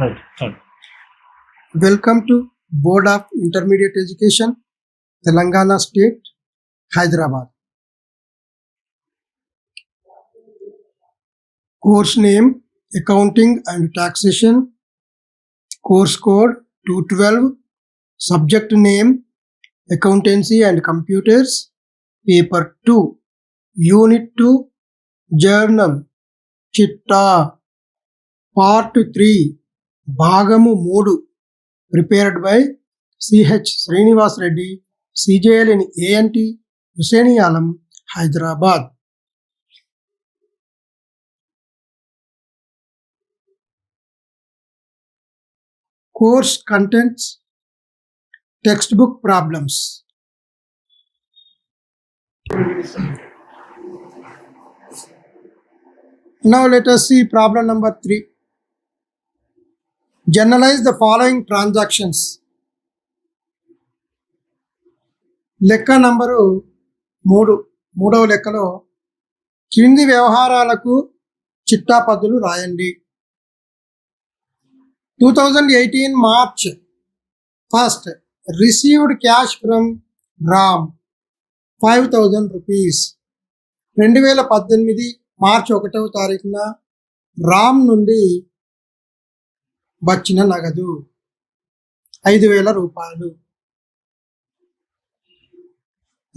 Right. Right. Welcome to Board of Intermediate Education, Telangana State, Hyderabad. Course name Accounting and Taxation. Course code 212. Subject name Accountancy and Computers. Paper 2. Unit 2. Journal Chitta. Part 3. Bhagamu 3. Prepared by C.H. Srinivas Reddy, CJL in ANT, Hussainiyalam, Hyderabad. Course contents, textbook problems. Now let us see problem number 3. Generalize the following transactions. లెక్క number 3. మూడవ లెక్కలో క్రింది వ్యవహారాలకు చిట్టా పద్దులు రాయండి. 2018 March 1st received cash from Ram 5,000 rupees. 2018 మార్చి 1వ తారీఖున రామ్ నుండి వచ్చిన నగదు 5,000 రూపాయలు.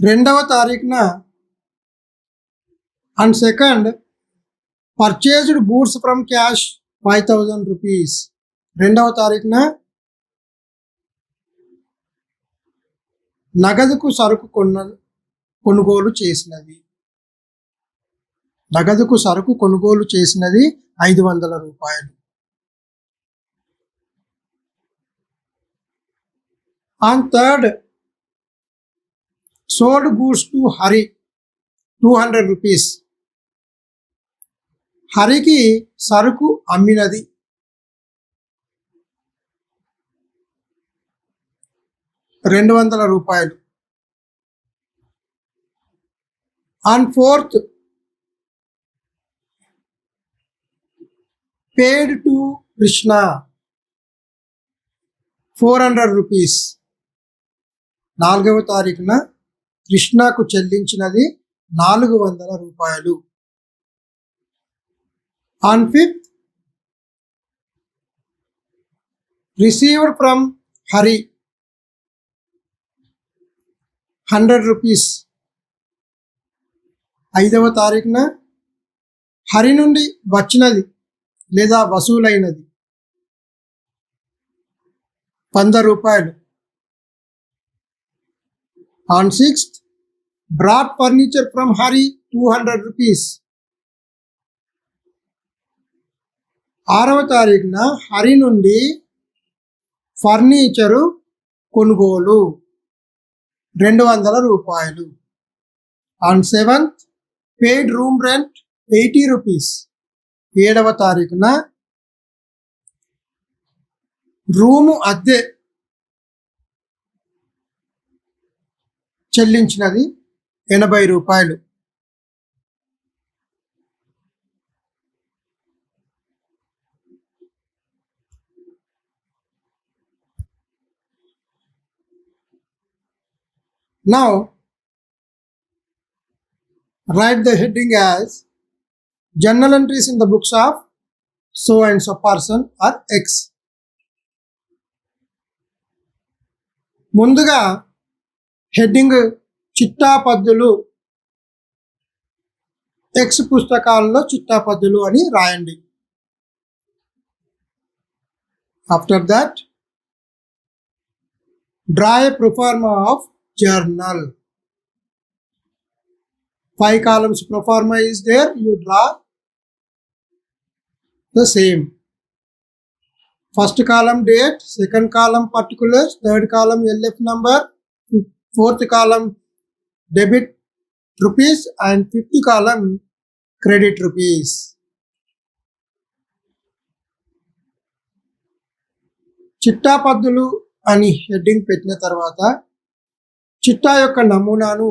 2వ తారీఖున and second purchased goods from cash 5,000 rupees. 2వ తారీఖున నగదుకు సరుకు కొనుగోలు చేసినది. నగదుకు సరుకు కొనుగోలు చేసినది 500 రూపాయలు. On 3rd, sold goods to Hari 200 rupees. హరికి సరుకు అమ్మినది 200 రూపాయలు. On 4th, paid to Krishna 400 rupees. 4వ తారీఖున కృష్ణకు చెల్లించినది 400 రూపాయలు. On 5th, received from Hari 100 rupees. 5వ తారీఖున హరి నుండి వచ్చినది లేదా వసూలైనది 100 రూపాయలు. On 6th, brought furniture from Hari 200 rupees. 6వ తారీఖున హరి నుండి ఫర్నిచరు కొనుగోలు 200 రూపాయలు. On 7th, paid room rent 80 rupees. 7వ తారీఖున రూము అద్దె చెల్లించినది 80 రూపాయలు. Now, write the heading as journal entries in the books of so and so person or X. ముందుగా హెడ్డింగ్ చిట్టా పద్దులు ఎక్స్ పుస్తకాల్లో చిట్టా పద్దులు అని రాయండి. After that draw A proforma of journal. 5 columns proforma is there, you draw the same. First column date, second column particulars, third column LF number, fourth column debit rupees and fifth column credit rupees. చిట్టా పద్దులు అని heading పెట్టిన తర్వాత చిట్టా యొక్క నమూనాను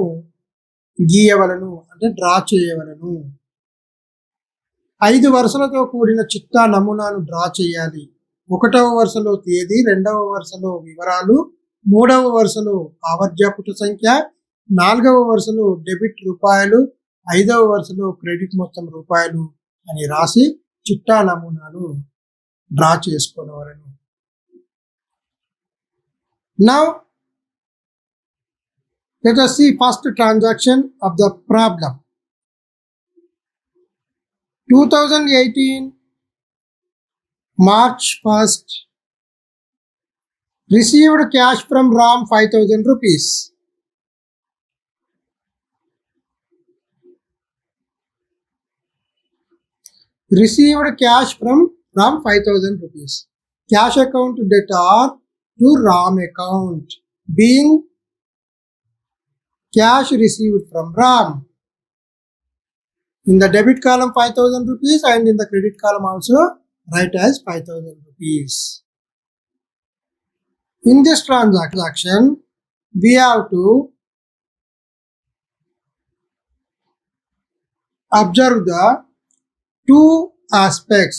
గీయవలను, అంటే draw చేయవలను. 5 వరుసలతో కూడిన చిట్టా నమూనాను డ్రా చేయాలి. ఒకటవ వరుసలో తేదీ, రెండవ వరుసలో వివరాలు, మూడవ వరుసలో ఆవర్జాపుట సంఖ్య, నాలుగవ వరుసలో డెబిట్ రూపాయలు, ఐదవ వరుసలో క్రెడిట్ మొత్తం రూపాయలు అని రాసి చిట్టా నమూనాను draw చేసుకోనవలను. Now let us see first transaction of the problem. 2018 March 1st, received cash from Ram 5,000 rupees. Received cash from Ram 5,000 rupees. Cash account debtor to Ram account, being cash received from Ram. In the debit column 5,000 rupees and in the credit column also write as 5,000 rupees. In this transaction, we have to observe the two aspects.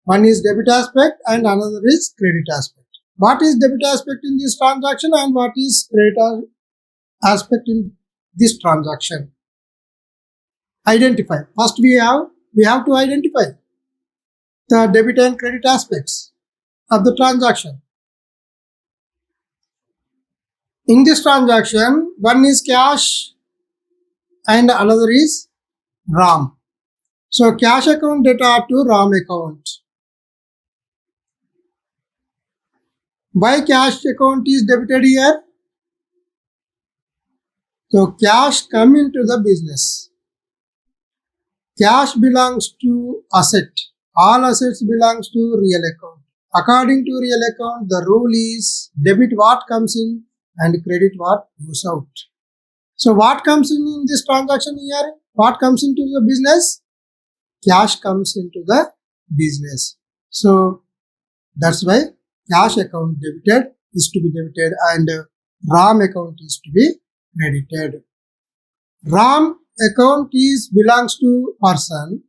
One is debit aspect and another is credit aspect. What is debit aspect in this transaction and what is credit aspect in this transaction? Identify. First we have to identify the debit and credit aspects of the transaction. In this transaction, one is cash and another is Ram. So cash account debtor to Ram account. Why cash account is debited here? So cash come into the business. Cash belongs to asset. All assets belongs to real account. According to real account, the rule is debit what comes in and credit what goes out. So what comes in this transaction here? What comes into the business? Cash comes into the business. So that's why cash account debited is to be debited and Ram account is to be credited. Ram account belongs to person.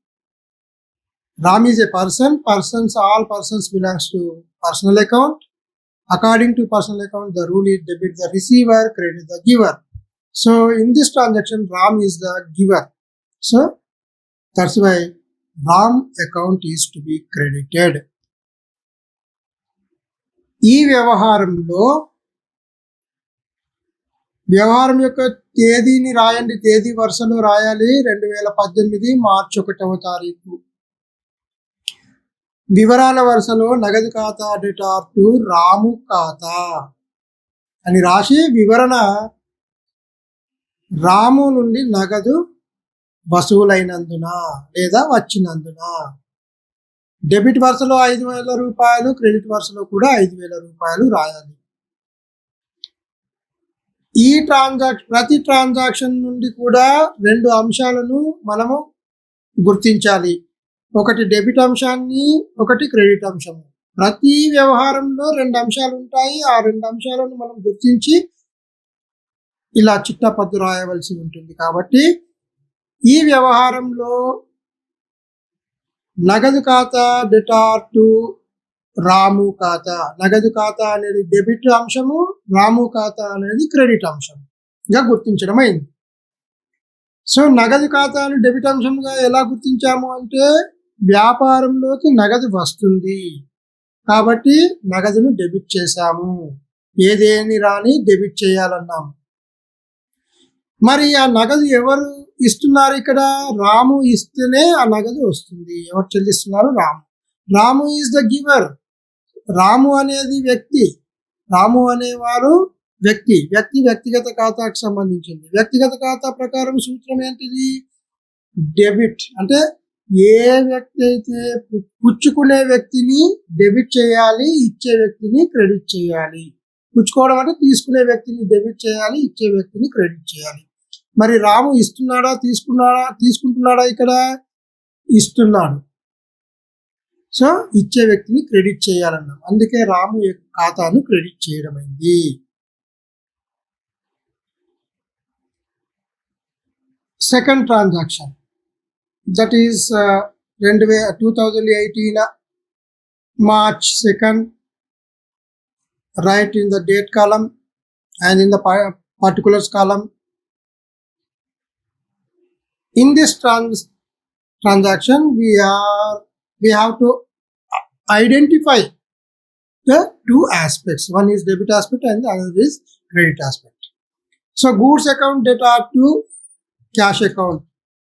Ram is a person. All persons belongs to personal account. According to personal account, the rule is debit the receiver, credit the giver. So in this transaction, Ram is the giver. So that's why Ram account is to be credited. ఈ వ్యవహారం యొక్క తేదీని రాయండి. తేదీ వరుసలో రాయాలి. 2018 మార్చి 1వ తారీఖు. వివరాల వరుసలో నగదు ఖాతా డెటార్ టు రాము ఖాతా అని రాసి వివరణ రాము నుండి నగదు వసూలైనందున లేదా వచ్చినందున. డెబిట్ వరుసలో 5,000 రూపాయలు, క్రెడిట్ వరుసలో కూడా 5,000 రూపాయలు రాయాలి. ఈ ప్రతి ట్రాన్సాక్షన్ నుండి కూడా రెండు అంశాలను మనము గుర్తించాలి. ఒకటి డెబిట్ అంశాన్ని, ఒకటి క్రెడిట్ అంశము. ప్రతి వ్యవహారంలో రెండు అంశాలు ఉంటాయి. ఆ రెండు అంశాలను మనం గుర్తించి ఇలా చిట్టపద్దు రాయవలసి ఉంటుంది. కాబట్టి ఈ వ్యవహారంలో నగదు ఖాతా డెటార్ టు రాము ఖాతా. నగదు ఖాతా అనేది డెబిట్ అంశము, రాము ఖాతా అనేది క్రెడిట్ అంశంగా గుర్తించడం అయింది. సో నగదు ఖాతాను డెబిట్ అంశంగా ఎలా గుర్తించాము అంటే వ్యాపారంలోకి నగదు వస్తుంది కాబట్టి నగదును డెబిట్ చేశాము. ఏదేని రాని డెబిట్ చేయాలన్నాము. మరి ఆ నగదు ఎవరు ఇస్తున్నారు? ఇక్కడ రాము ఇస్తేనే ఆ నగదు వస్తుంది. ఎవరు చెల్లిస్తున్నారు? రాము. రాము ఈజ్ ద గివర్. రాము అనేది వ్యక్తి. రాము అనేవారు వ్యక్తి. వ్యక్తిగత ఖాతాకు సంబంధించింది. వ్యక్తిగత ఖాతా ప్రకారం సూత్రం ఏంటిది? డెబిట్. అంటే ఏ వ్యక్తి అయితే పుచ్చుకునే వ్యక్తిని డెబిట్ చేయాలి, ఇచ్చే వ్యక్తిని క్రెడిట్ చేయాలి. పుచ్చుకోవడం అంటే తీసుకునే వ్యక్తిని డెబిట్ చేయాలి, ఇచ్చే వ్యక్తిని క్రెడిట్ చేయాలి. మరి రాము ఇస్తున్నాడా, తీసుకుంటున్నాడా? ఇక్కడ ఇస్తున్నాడు. సో ఇచ్చే వ్యక్తిని క్రెడిట్ చేయాలన్నాం. అందుకే రాము ఖాతాను క్రెడిట్ చేయడం అయింది. Second transaction, that is 2018 March 2nd, write in the date column and in the particulars column. In this transaction, we have to identify the two aspects. One is debit aspect and the other is credit aspect. So goods account data to cash account.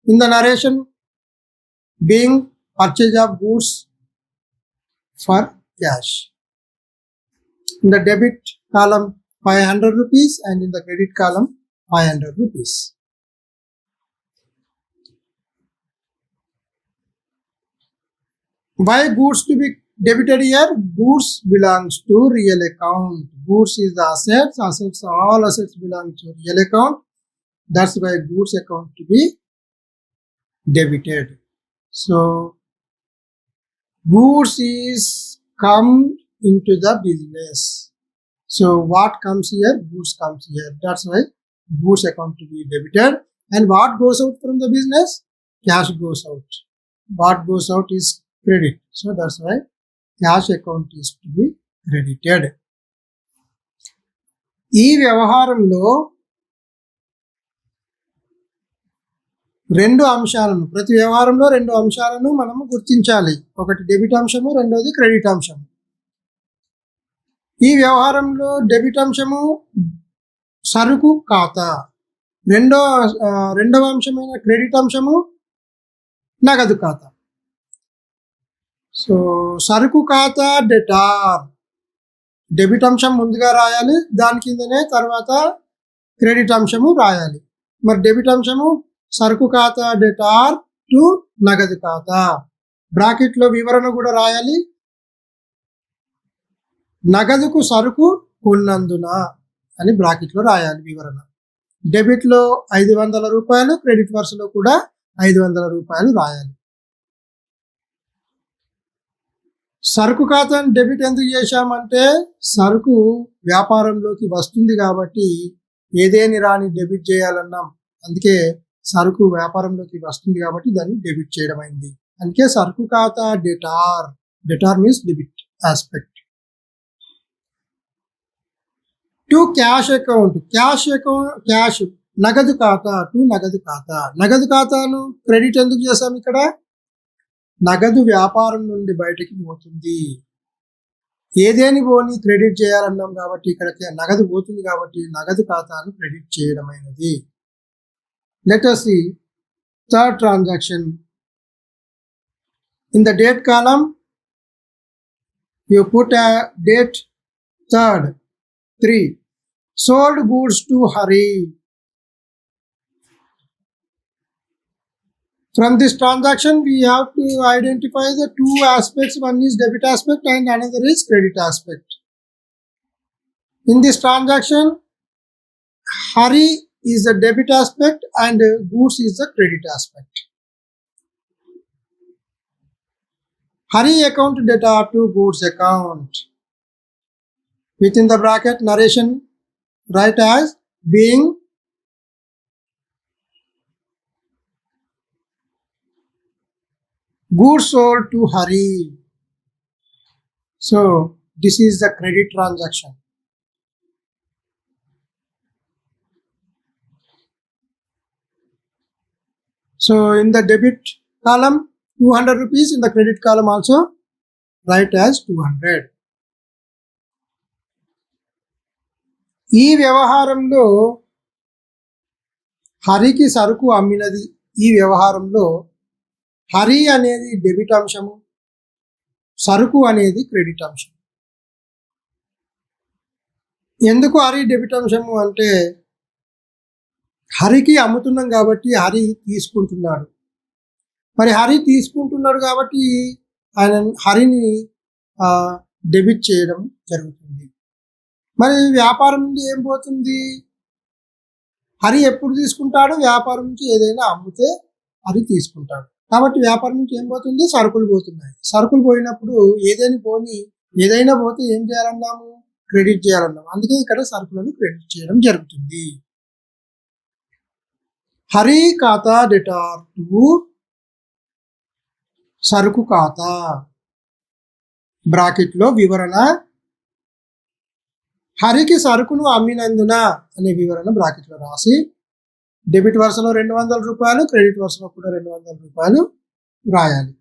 In the narration, being purchase of goods for cash. In the debit column 500 rupees and in the credit column 500 rupees. Why goods to be debited here? Goods belongs to real account. Goods is the assets. All assets belong to real account. That's why goods account to be debited. So goods is come into the business. So what comes here? Goods comes here. That's why goods account to be debited. And what goes out from the business? Cash goes out. What goes out is credit. So that's why cash account is to be credited. ఈ వ్యవహారంలో ప్రతి వ్యవహారంలో రెండు అంశాలను మనము గుర్తించాలి. ఒకటి debit అంశము, రెండోది క్రెడిట్ అంశము. ఈ వ్యవహారంలో డెబిట్ అంశము సరుకు ఖాతా, రెండవ అంశమైన క్రెడిట్ అంశము నగదు ఖాతా. సో సరుకు ఖాతా డెటార్, డెబిట్ అంశం ముందుగా రాయాలి, దాని కిందనే తర్వాత క్రెడిట్ అంశము రాయాలి. మరి డెబిట్ అంశము సరుకు ఖాతా డెటార్ టు నగదు ఖాతా. బ్రాకెట్లో వివరణ కూడా రాయాలి. నగదుకు సరుకు కొన్నందున అని బ్రాకెట్లో రాయాలి వివరణ. డెబిట్లో 500 రూపాయలు, క్రెడిట్ వరుసలో కూడా 500 రూపాయలు రాయాలి. సరుకు ఖాతాను డెబిట్ ఎందుకు చేశామంటే సరుకు వ్యాపారంలోకి వస్తుంది కాబట్టి ఏదేని రాని డెబిట్ చేయాలన్నాం. అందుకే సరుకు వ్యాపారంలోకి వస్తుంది కాబట్టి దాన్ని డెబిట్ చేయడం అయింది. అందుకే సరుకు ఖాతా debtor. Debtor means debit aspect. To cash account, cash నగదు ఖాతా టు నగదు ఖాతా. నగదు ఖాతాను క్రెడిట్ ఎందుకు చేశాం ఇక్కడ? నగదు వ్యాపారం నుండి బయటికి పోతుంది. ఏదేని పోని క్రెడిట్ చేయాలన్నాం కాబట్టి ఇక్కడ నగదు పోతుంది కాబట్టి నగదు ఖాతాను క్రెడిట్ చేయడమైనది. Let us see third transaction. In the date column, you put a date 3rd, 3. Sold goods to Hari. From this transaction, we have to identify the two aspects. One is debit aspect and another is credit aspect. In this transaction, Hari is the debit aspect and goods is the credit aspect. Hari account data to goods account. Within the bracket narration, write as being goods sold to Hari. So this is the credit transaction. So in the debit column 200 rupees, in the credit column also write as 200. ఈ వ్యవహారంలో హరికి సరుకు అమ్మినది. ఈ వ్యవహారంలో హరి అనేది debit అంశము, సరుకు అనేది క్రెడిట్ అంశం. ఎందుకు హరి డెబిట్ అంశము అంటే హరికి అమ్ముతున్నాం కాబట్టి హరి తీసుకుంటున్నాడు. మరి హరి తీసుకుంటున్నాడు కాబట్టి ఆయన హరిని డెబిట్ చేయడం జరుగుతుంది. మరి వ్యాపారం నుండి ఏం పోతుంది? హరి ఎప్పుడు తీసుకుంటాడు? వ్యాపారం నుంచి ఏదైనా అమ్మితే హరి తీసుకుంటాడు. కాబట్టి వ్యాపారం నుంచి ఏం పోతుంది? సరుకులు పోతున్నాయి. సరుకులు పోయినప్పుడు ఏదైనా పోతే ఏం చేయాలన్నాము? క్రెడిట్ చేయాలన్నాము. అందుకే ఇక్కడ సరుకులను క్రెడిట్ చేయడం జరుగుతుంది. హరి ఖాతా డెటార్ టు సరుకు ఖాతా. బ్రాకెట్లో వివరణ హరికి సరుకును అమ్మినందున అనే వివరణ బ్రాకెట్లో రాసి డెబిట్ వరుసలో 200 రూపాయలు, క్రెడిట్ వరుసలో కూడా 200 రూపాయలు రాయాలి.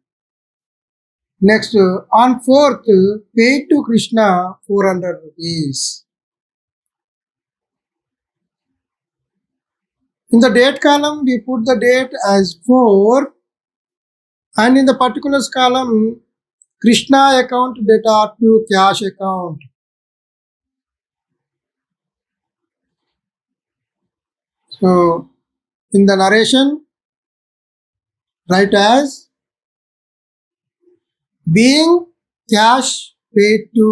Next on 4th paid to Krishna 400 rupees. In the date column we put the date as 4 and in the particulars column Krishna account data to cash account. So in the narration write as being cash paid to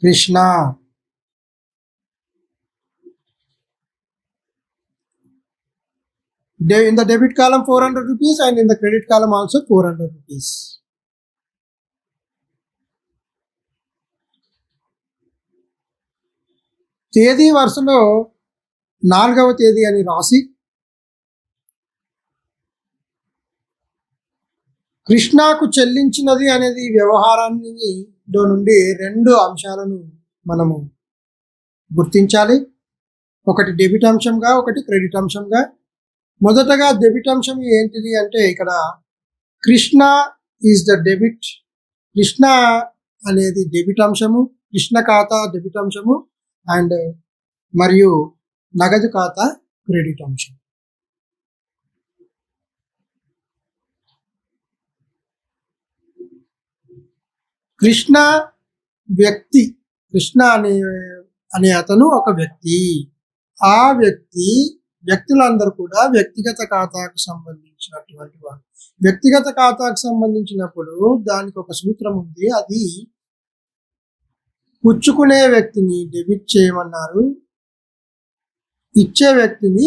Krishna. In the debit column 400 rupees and in the credit column also 400 rupees. తేదీ వరుసలో 4వ తేదీ అని రాసి కృష్ణకు చెల్లించినది అనేది వ్యవహారాన్ని నుండి 2 అంశాలను మనము గుర్తించాలి. ఒకటి డెబిట్ అంశంగా, ఒకటి క్రెడిట్ అంశంగా. మొదటగా డెబిట్ అంశం ఏంటిది అంటే ఇక్కడ Krishna is the debit. Krishna అనేది డెబిట్ అంశము, కృష్ణ ఖాతా డెబిట్ అంశము అండ్ మరియు నగదు ఖాతా క్రెడిట్ అంశం. కృష్ణ వ్యక్తి, కృష్ణ అనే అతను ఒక వ్యక్తి. ఆ వ్యక్తులందరూ కూడా వ్యక్తిగత ఖాతాకు సంబంధించినటువంటి వారు. వ్యక్తిగత ఖాతాకు సంబంధించినప్పుడు దానికి ఒక సూత్రం ఉంది. అది పుచ్చుకునే వ్యక్తిని డెబిట్ చేయమన్నారు, ఇచ్చే వ్యక్తిని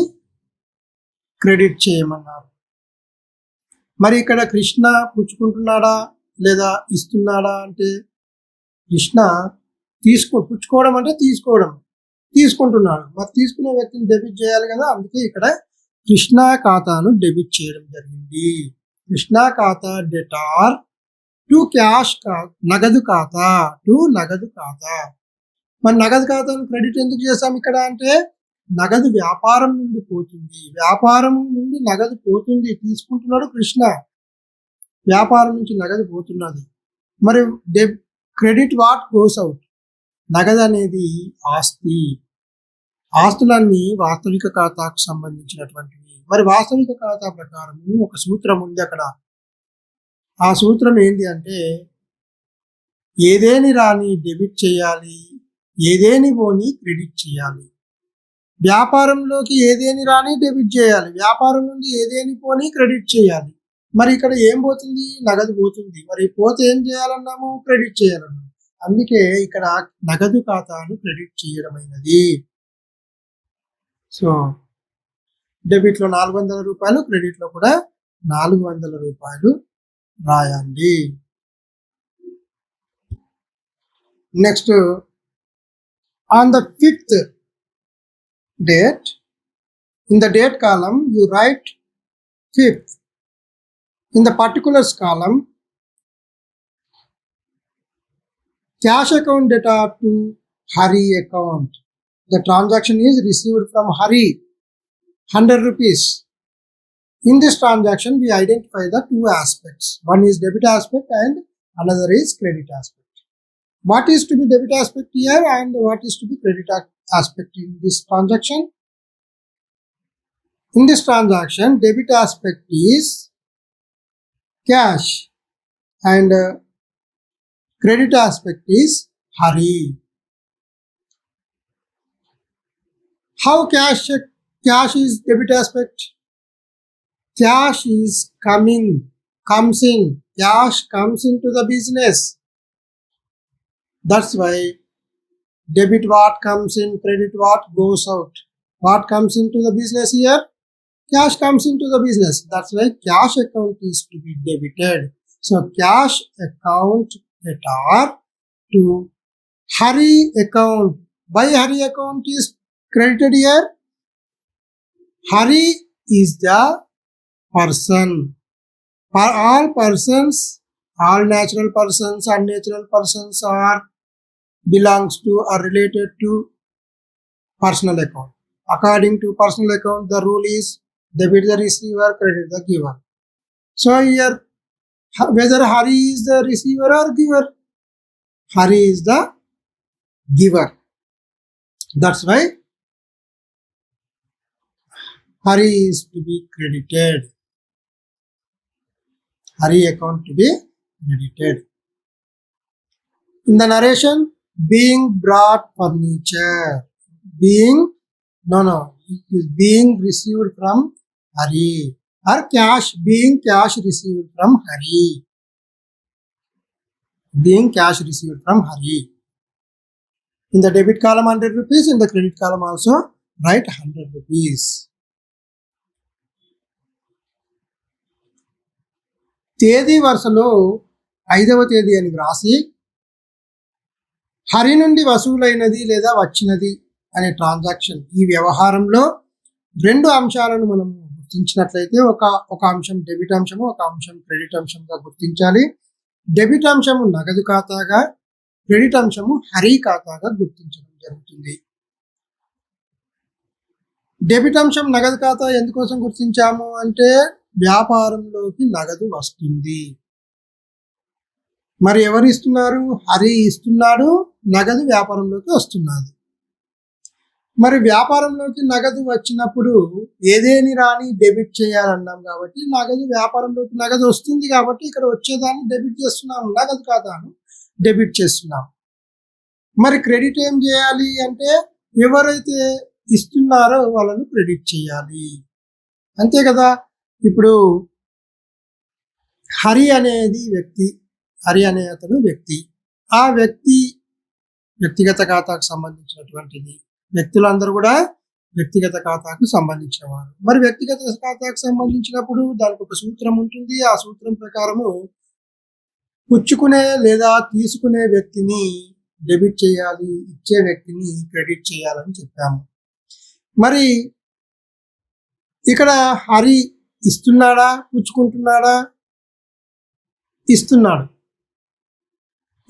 క్రెడిట్ చేయమన్నారు. మరి ఇక్కడ కృష్ణ పుచ్చుకుంటున్నాడా లేదా ఇస్తున్నాడా అంటే కృష్ణ పుచ్చుకోవడం అంటే తీసుకుంటున్నాడు. మరి తీసుకునే వ్యక్తిని డెబిట్ చేయాలి కదా, అందుకే ఇక్కడ కృష్ణ ఖాతాను డెబిట్ చేయడం జరిగింది. కృష్ణ ఖాతా డెటార్ టు క్యాష్ నగదు ఖాతా మరి నగదు ఖాతాను క్రెడిట్ ఎందుకు చేసాం ఇక్కడ అంటే నగదు వ్యాపారం నుండి పోతుంది, వ్యాపారం నుండి నగదు పోతుంది. తీసుకుంటున్నాడు కృష్ణ, వ్యాపారం నుంచి నగదు పోతున్నది. మరి క్రెడిట్ వాట్ గోస్ అవుట్, నగదు అనేది ఆస్తి. ఆస్తులన్నీ వాస్తవిక ఖాతాకు సంబంధించినటువంటివి. మరి వాస్తవిక ఖాతా ప్రకారం ఒక సూత్రం ఉంది అక్కడ. ఆ సూత్రం ఏంటి అంటే ఏదేని రాని డెబిట్ చేయాలి, ఏదేని పోని క్రెడిట్ చేయాలి. వ్యాపారంలోకి ఏదేని రాని డెబిట్ చేయాలి, వ్యాపారం నుండి ఏదేని పోని క్రెడిట్ చేయాలి. మరి ఇక్కడ ఏం పోతుంది, నగదు పోతుంది. మరి పోతే ఏం చేయాలన్నాము, క్రెడిట్ చేయాలన్నాము. అందుకే ఇక్కడ నగదు ఖాతాను క్రెడిట్ చేయడమైనది. సో డెబిట్లో 400 రూపాయలు, క్రెడిట్లో కూడా 400 రూపాయలు రాయండి. Next on the 5th date, in the date column you write 5th. In the particulars column, cash account data to Hari account. The transaction is received from Hari, 100 rupees. In this transaction, we identify the 2 aspects. One is debit aspect and another is credit aspect. What is to be debit aspect here and what is to be credit aspect in this transaction? In this transaction, debit aspect is cash and credit aspect is Hari. How cash is debit aspect? Cash is comes in. Cash comes into the business. That's why debit what comes in, credit what goes out. What comes into the business here? Cash comes into the business. That's why cash account is to be debited. So cash account debtor to Hari account. Why Hari account is credited here? Hari is the person. For all persons all natural persons, unnatural persons are belongs to or related to personal account. According to personal account, the rule is debit the receiver, credit the giver. So here, whether Hari is the receiver or giver, Hari is the giver. That's why Hari is to be credited. Hari account to be credited. In the narration, being brought furniture. Being received from Hari. Or cash, being cash received from Hari. Being cash received from Hari. In the debit column 100 rupees, in the credit column also write 100 rupees. తేదీ వరుసలో 5వ తేదీ అని వ్రాసి హరి నుండి వసూలైనది లేదా వచ్చినది అనే ట్రాన్సాక్షన్, ఈ వ్యవహారంలో 2 అంశాలను మనం గుర్తించినట్లయితే ఒక అంశం డెబిట్ అంశము, ఒక అంశం క్రెడిట్ అంశంగా గుర్తించాలి. డెబిట్ అంశము నగదు ఖాతాగా, క్రెడిట్ అంశము హరి ఖాతాగా గుర్తించడం జరుగుతుంది. డెబిట్ అంశం నగదు ఖాతా ఎందుకోసం గుర్తించాము అంటే వ్యాపారంలోకి నగదు వస్తుంది. మరి ఎవరు ఇస్తున్నారు? హరి ఇస్తున్నాడు, నగదు వ్యాపారంలోకి వస్తున్నది. మరి వ్యాపారంలోకి నగదు వచ్చినప్పుడు ఏదేని రాని డెబిట్ చేయాలన్నాం కాబట్టి వ్యాపారంలోకి నగదు వస్తుంది కాబట్టి ఇక్కడ వచ్చేదాన్ని డెబిట్ చేస్తున్నాము, నగదు ఖాతాను డెబిట్ చేస్తున్నాం. మరి క్రెడిట్ ఏం చేయాలి అంటే ఎవరైతే ఇస్తున్నారో వాళ్ళను క్రెడిట్ చేయాలి, అంతే కదా. ఇప్పుడు హరి అనేది వ్యక్తి, హరి అనే అతను వ్యక్తి. ఆ వ్యక్తి వ్యక్తిగత ఖాతాకు సంబంధించినటువంటిది. వ్యక్తులందరూ కూడా వ్యక్తిగత ఖాతాకు సంబంధించిన వారు. మరి వ్యక్తిగత ఖాతాకు సంబంధించినప్పుడు దానికి ఒక సూత్రం ఉంటుంది. ఆ సూత్రం ప్రకారము పుచ్చుకునే లేదా తీసుకునే వ్యక్తిని డెబిట్ చేయాలి, ఇచ్చే వ్యక్తిని క్రెడిట్ చేయాలని చెప్పాము. మరి ఇక్కడ హరి ఇస్తున్నాడా, పుచ్చుకుంటున్నాడా? ఇస్తున్నాడు.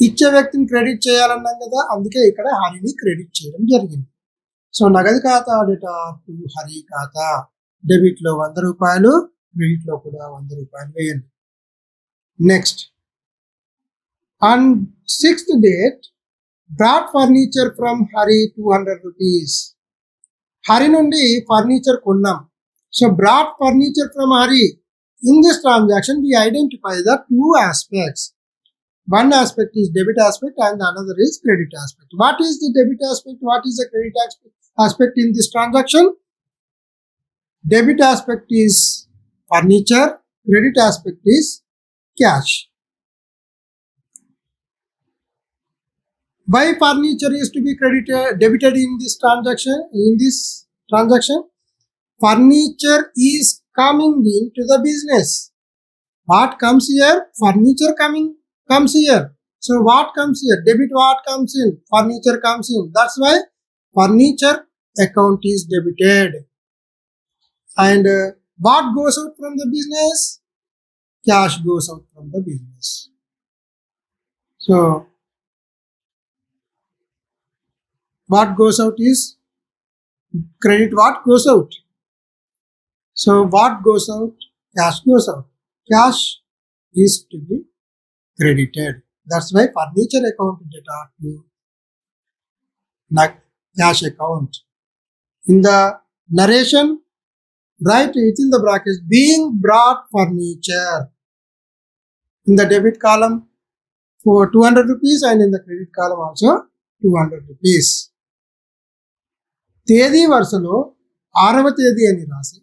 ఇచ్చే వ్యక్తిని క్రెడిట్ చేయాలన్నాం కదా, అందుకే ఇక్కడ హరిని క్రెడిట్ చేయడం జరిగింది. సో నగదు ఖాతా డేటా టు హరి ఖాతా. డెబిట్ లో 100 రూపాయలు, క్రెడిట్ లో కూడా 100 రూపాయలు వేయండి. Next, on 6th date brought furniture from Hari 200 rupees. Hari నుండి ఫర్నిచర్ కొన్నాం. So brought furniture from Hari. In this transaction, we identify the 2 aspects. One aspect is debit aspect and another is credit aspect. What is the debit aspect? What is the credit aspect in this transaction? Debit aspect is furniture, credit aspect is cash. Why furniture is to be debited in this transaction? Furniture is coming into the business. What comes here? Furniture comes here. So what comes here? Debit what comes in? Furniture comes in. That's why furniture account is debited. And what goes out from the business? Cash goes out from the business. So what goes out is credit. What goes out? So what goes out? Cash goes out. Cash is to be credited. That's why furniture account data to cash account. In the narration, write within the brackets being brought furniture. In the debit column for 200 rupees and in the credit column also 200 rupees. తేదీ వరుసలో 6వ తేదీ అని రాసి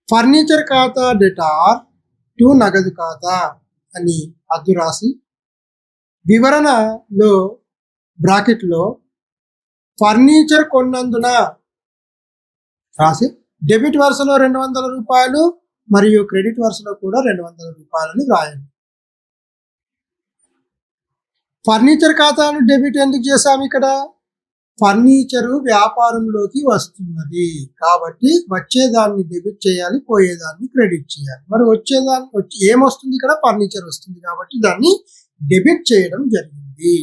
furniture ఖాతా debtor to నగదు ఖాతా అని అద్దు రాసి వివరణలో బ్రాకెట్లో ఫర్నిచర్ కొన్నందున రాసి డెబిట్ వరుసలో 200 రూపాయలు మరియు క్రెడిట్ వరుసలో కూడా 200 రూపాయలని వ్రాయండి. ఫర్నిచర్ ఖాతాను డెబిట్ ఎందుకు చేసాము? ఇక్కడ ఫర్నిచరు వ్యాపారంలోకి వస్తున్నది కాబట్టి వచ్చేదాన్ని డెబిట్ చేయాలి, పోయేదాన్ని క్రెడిట్ చేయాలి. మరి ఏమొస్తుంది ఇక్కడ? ఫర్నిచర్ వస్తుంది కాబట్టి దాన్ని డెబిట్ చేయడం జరిగింది.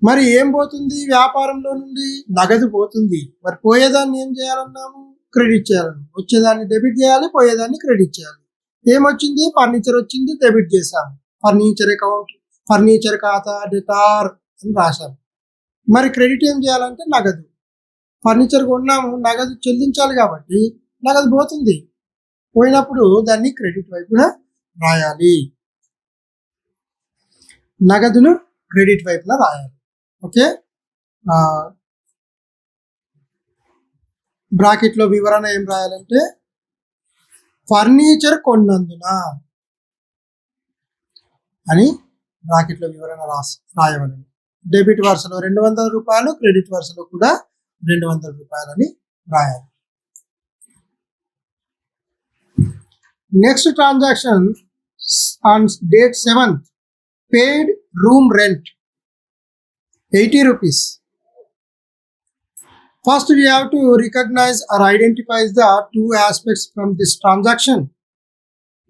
మరి ఏం పోతుంది వ్యాపారంలో నుండి? నగదు పోతుంది. మరి పోయేదాన్ని ఏం చేయాలన్నాము? క్రెడిట్ చేయాలి. వచ్చేదాన్ని డెబిట్ చేయాలి, పోయేదాన్ని క్రెడిట్ చేయాలి. ఏమొచ్చింది? ఫర్నిచర్ వచ్చింది, డెబిట్ చేశాము. ఫర్నిచర్ అకౌంట్, ఫర్నిచర్ ఖాతా డెటార్ అని రాశాము. మరి క్రెడిట్ ఏం చేయాలంటే నగదు. ఫర్నిచర్ కొన్నాము, నగదు చెల్లించాలి కాబట్టి నగదు పోతుంది. పోయినప్పుడు దాన్ని క్రెడిట్ వైపున రాయాలి. నగదును క్రెడిట్ వైపున రాయాలి. ఓకే, బ్రాకెట్లో వివరణ ఏం రాయాలంటే ఫర్నిచర్ కొన్నందున అని బ్రాకెట్లో వివరణ రాయవలను. డెబిట్ వరుసలో 200 రూపాయలు, క్రెడిట్ వరుసలో కూడా 200 రూపాయలని రాయాలి. Next transaction on date 7th, paid room rent 80 rupees. First, we have to recognize or identify the two aspects from this transaction.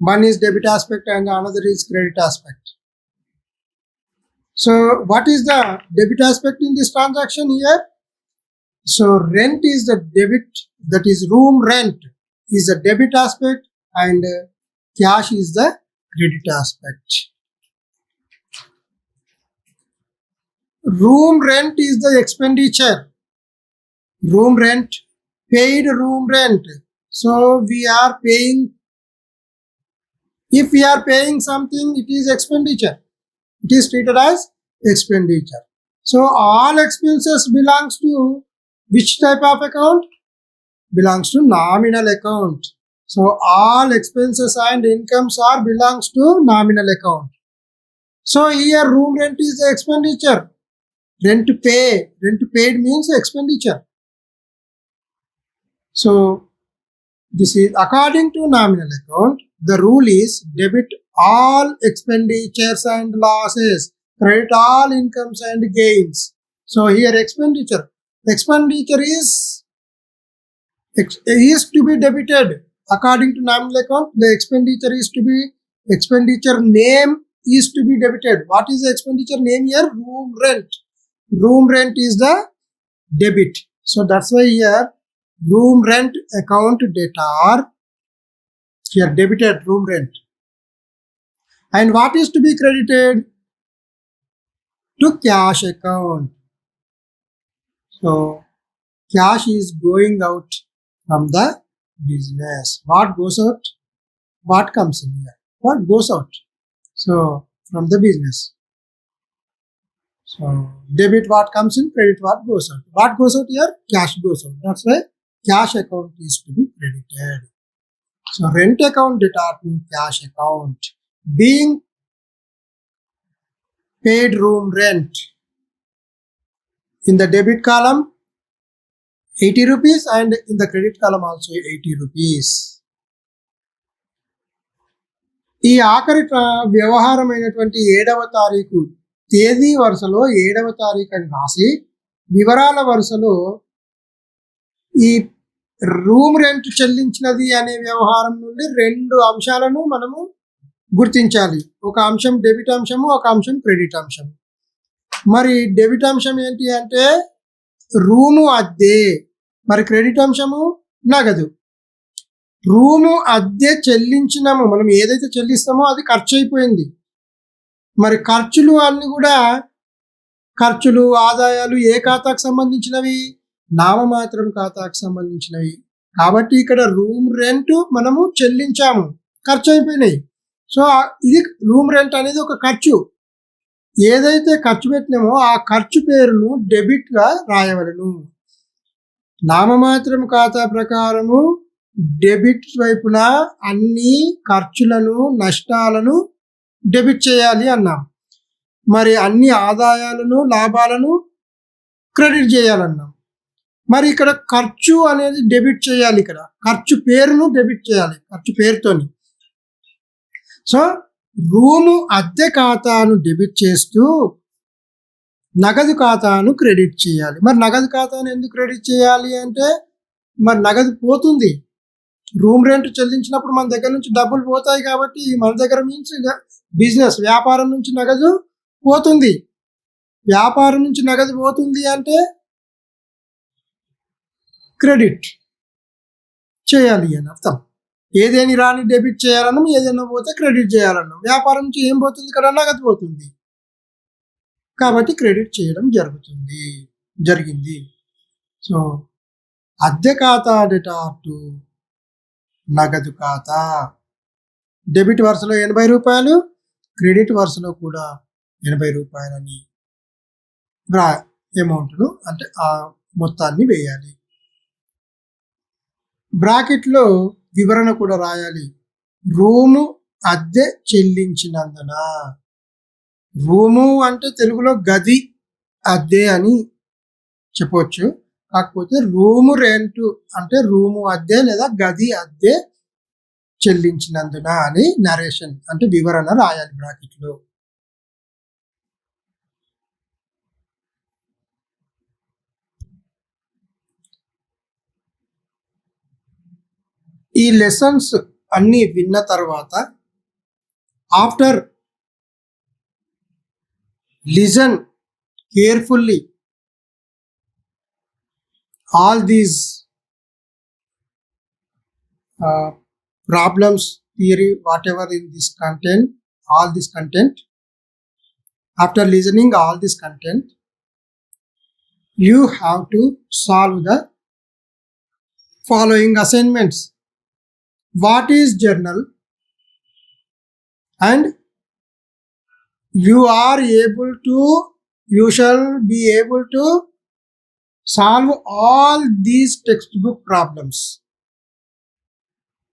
One is debit aspect and another is credit aspect. So, what is the debit aspect in this transaction here? So, rent is the debit, that is room rent is the debit aspect and cash is the credit aspect. Room rent is the expenditure. Room rent, paid room rent. So we are paying, if we are paying something, it is expenditure. It is treated as expenditure. So all expenses belongs to which type of account? Belongs to nominal account. So all expenses and incomes are belongs to nominal account. So here room rent is the expenditure. Rent paid means expenditure. So this is according to nominal account. The rule is debit all expenditures and losses, credit all incomes and gains. So here expenditure is to be debited according to nominal account. The expenditure name is to be debited. What is the expenditure name here? Room rent. Room rent is the debit. So that's why here room rent account debtor, here debited room rent. And what is to be credited? To cash account. So cash is going out from the business. What goes out? What comes in here? What goes out? So from the business. So debit what comes in, credit what goes out. What goes out here? Cash goes out. That's why cash account is to be credited. So rent account debtor to cash account. Being paid room rent. In the debit column 80 rupees and in the credit column also 80 rupees. ఈ ఆఖరి వ్యవహారమైనటువంటి 7వ తారీఖు తేదీ వరుసలో 7వ తారీఖు అని రాసి వివరాల వరుసలో ఈ రూమ్ రెంట్ చెల్లించినది అనే వ్యవహారం నుండి 2 అంశాలను మనము గుర్తించాలి. ఒక అంశం డెబిట్ అంశము, ఒక అంశం క్రెడిట్ అంశం. మరి డెబిట్ అంశం ఏంటి అంటే రూము అద్దె, మరి క్రెడిట్ అంశము నగదు. రూము అద్దె చెల్లించినాము, మనం ఏదైతే చెల్లిస్తామో అది ఖర్చు అయిపోయింది. మరి ఖర్చులు అన్ని కూడా ఖర్చులు ఆదాయాలు ఏ ఖాతాకు సంబంధించినవి? నామమాత్రం ఖాతాకు సంబంధించినవి. కాబట్టి ఇక్కడ రూమ్ రెంట్ మనము చెల్లించాము, ఖర్చు అయిపోయినాయి. సో ఇది రూమ్ రెంట్ అనేది ఒక ఖర్చు. ఏదైతే ఖర్చు పెట్టినామో ఆ ఖర్చు పేరును డెబిట్గా రాయవలను. నామమాత్రం ఖాతా ప్రకారము డెబిట్ వైపున అన్ని ఖర్చులను నష్టాలను డెబిట్ చేయాలి అన్నాం. మరి అన్ని ఆదాయాలను లాభాలను క్రెడిట్ చేయాలన్నాం. మరి ఇక్కడ ఖర్చు అనేది డెబిట్ చేయాలి. ఇక్కడ ఖర్చు పేరును డెబిట్ చేయాలి, ఖర్చు పేరుతోని. సో రూము అద్దె ఖాతాను డెబిట్ చేస్తూ నగదు ఖాతాను క్రెడిట్ చేయాలి. మరి నగదు ఖాతాను ఎందుకు క్రెడిట్ చేయాలి అంటే, మరి నగదు పోతుంది. రూమ్ రెంట్ చెల్లించినప్పుడు మన దగ్గర నుంచి డబ్బులు పోతాయి కాబట్టి మన దగ్గర మీన్స్ బిజినెస్ వ్యాపారం నుంచి నగదు పోతుంది. వ్యాపారం నుంచి నగదు పోతుంది అంటే క్రెడిట్ చేయాలి అని అర్థం. ఏదేని రాని డెబిట్ చేయాలన్నాం, ఏదైనా పోతే క్రెడిట్ చేయాలన్నాం. వ్యాపారం నుంచి ఏం పోతుంది? ఇక్కడ నగదు పోతుంది కాబట్టి క్రెడిట్ చేయడం జరిగింది. సో అద్దె ఖాతా డెటార్ టు నగదు ఖాతా. డెబిట్ వరుసలో 80 రూపాయలు, క్రెడిట్ వరుసలో కూడా 80 రూపాయలని అమౌంట్ను అంటే ఆ మొత్తాన్ని వేయాలి. బ్రాకెట్లో వివరణ కూడా రాయాలి. రూము అద్దె చెల్లించినందున. రూము అంటే తెలుగులో గది అద్దె అని చెప్పవచ్చు. కాకపోతే రూము రెంట్ అంటే రూము అద్దె లేదా గది అద్దె చెల్లించినందున అని నరేషన్ అంటే వివరణ రాయాలి బ్రాకెట్లో. ఈ లెసన్స్ అన్నీ విన్న తర్వాత after listen carefully all these problems, theory, whatever in this content, all this content, after listening all this content, you have to solve the following assignments. What is journal? And you shall be able to solve all these textbook problems.